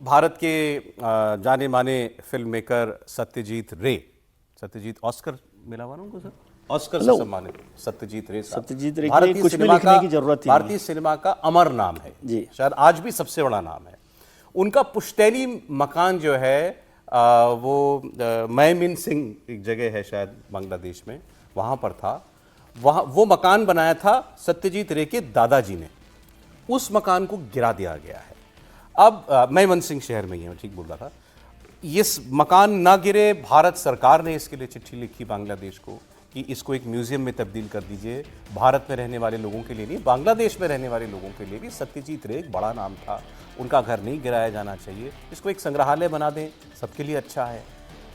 भारत के जाने माने फिल्म मेकर सत्यजीत ऑस्कर मिला हुआ ना उनको सर, ऑस्कर से सम्मानित सत्यजीत रे साहब। सत्यजीत रे के लिए कुछ भी लिखने की जरूरत ही नहीं। भारतीय सिनेमा का अमर नाम है जी, शायद आज भी सबसे बड़ा नाम है। उनका पुश्तैनी मकान जो है वो मैमिन सिंह एक जगह है शायद बांग्लादेश में, वहाँ पर था। वहाँ वो मकान बनाया था सत्यजीत रे के दादाजी ने। उस मकान को गिरा दिया गया है। अब मैमन सिंह शहर में ही है, मैं ठीक बोल रहा था। इस मकान ना गिरे, भारत सरकार ने इसके लिए चिट्ठी लिखी बांग्लादेश को कि इसको एक म्यूजियम में तब्दील कर दीजिए। भारत में रहने वाले लोगों के लिए नहीं, बांग्लादेश में रहने वाले लोगों के लिए भी सत्यजीत रे एक बड़ा नाम था, उनका घर नहीं गिराया जाना चाहिए, इसको एक संग्रहालय बना दें, सबके लिए अच्छा है।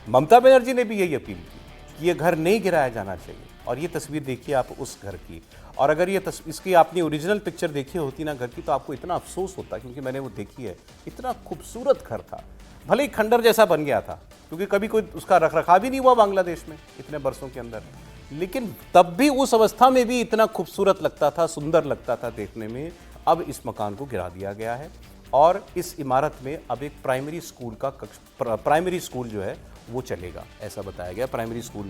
ममता बनर्जी ने भी यही अपील की कि ये घर नहीं गिराया जाना चाहिए। और ये तस्वीर देखिए आप उस घर की, और अगर ये इसकी आपने ओरिजिनल पिक्चर देखी होती ना घर की, तो आपको इतना अफसोस होता, क्योंकि मैंने वो देखी है। इतना खूबसूरत घर था, भले ही खंडर जैसा बन गया था, क्योंकि कभी कोई उसका रखरखाव ही नहीं हुआ बांग्लादेश में इतने बरसों के अंदर, लेकिन तब भी उस अवस्था में भी इतना खूबसूरत लगता था, सुंदर लगता था देखने में। अब इस मकान को गिरा दिया गया है और इस इमारत में अब एक प्राइमरी स्कूल जो है वो चलेगा, ऐसा बताया गया। प्राइमरी स्कूल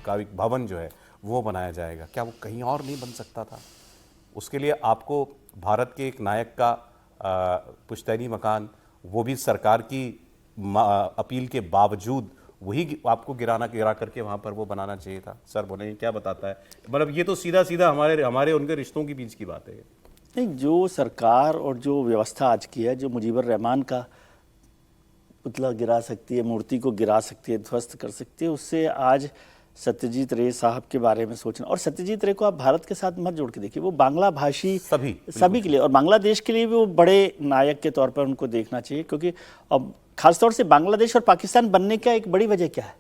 का एक भवन जो है वो बनाया जाएगा। क्या वो कहीं और नहीं बन सकता था? उसके लिए आपको भारत के एक नायक का पुश्तैनी मकान, वो भी सरकार की अपील के बावजूद, वही आपको गिरा करके वहाँ पर वो बनाना चाहिए था। सर बोलेंगे क्या बताता है? मतलब ये तो सीधा सीधा हमारे उनके रिश्तों के बीच की बात है। नहीं, जो सरकार और जो व्यवस्था आज की है, जो मुजीबर रहमान का पुतला गिरा सकती है, मूर्ति को गिरा सकती है, ध्वस्त कर सकती है, उससे आज सत्यजीत रे साहब के बारे में सोचना। और सत्यजीत रे को आप भारत के साथ मत जोड़ के देखिए, वो बांग्ला भाषी सभी के लिए और बांग्लादेश के लिए भी वो बड़े नायक के तौर पर उनको देखना चाहिए। क्योंकि अब खासतौर से बांग्लादेश और पाकिस्तान बनने का एक बड़ी वजह क्या है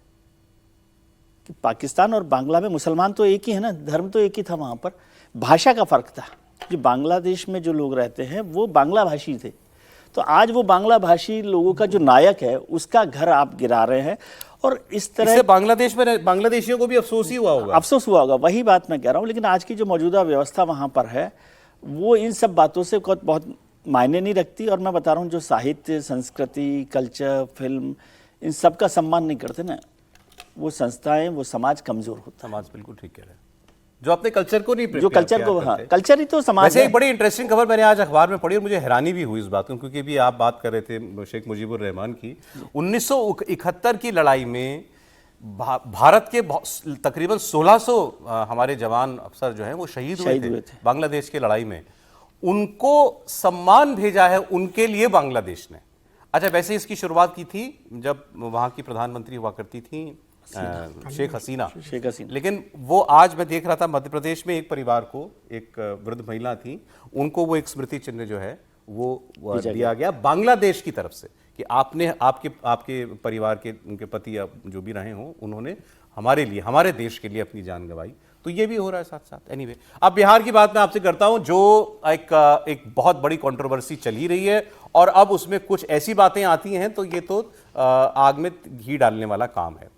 कि पाकिस्तान और बांग्ला में मुसलमान तो एक ही है ना, धर्म तो एक ही था, वहाँ पर भाषा का फर्क था। जो बांग्लादेश में जो लोग रहते हैं वो बांग्ला भाषी थे, तो आज वो बांग्ला भाषी लोगों का जो नायक है उसका घर आप गिरा रहे हैं। और इस तरह बांग्लादेश में बांग्लादेशियों को भी अफसोस ही हुआ होगा, अफसोस हुआ होगा, वही बात मैं कह रहा हूँ। लेकिन आज की जो मौजूदा व्यवस्था वहाँ पर है वो इन सब बातों से बहुत मायने नहीं रखती। और मैं बता रहा हूँ, जो साहित्य, संस्कृति, कल्चर, फिल्म, इन सब का सम्मान नहीं करते ना, वो संस्थाएं, वो समाज कमजोर होता है। समाज बिल्कुल ठीक कह रहे हैं। जो अपने कल्चर को नहीं, जो कल्चर को, हाँ, कल्चर ही तो समाज है। वैसे एक बड़ी इंटरेस्टिंग खबर मैंने आज अखबार में पढ़ी और मुझे हैरानी भी हुई इस बात को, क्योंकि भी आप बात कर रहे थे शेख मुजीबुर रहमान की। 1971 की लड़ाई में भारत के तकरीबन 1600 हमारे जवान अफसर जो हैं वो शहीद हुए थे बांग्लादेश की लड़ाई में। उनको सम्मान भेजा है उनके लिए बांग्लादेश ने। अच्छा, वैसे इसकी शुरुआत की थी जब वहाँ की प्रधानमंत्री हुआ करती थी शेख हसीना। लेकिन वो आज मैं देख रहा था मध्य प्रदेश में एक परिवार को, एक वृद्ध महिला थी, उनको वो एक स्मृति चिन्ह जो है वो दिया गया बांग्लादेश की तरफ से कि आपने आपके परिवार के, उनके पति जो भी रहे हों, उन्होंने हमारे लिए, हमारे देश के लिए अपनी जान गंवाई। तो ये भी हो रहा है साथ साथ। एनीवे, अब बिहार की बात मैं आपसे करता हूं, जो एक बहुत बड़ी कंट्रोवर्सी चल ही रही है और अब उसमें कुछ ऐसी बातें आती हैं तो ये तो आग में घी डालने वाला काम है।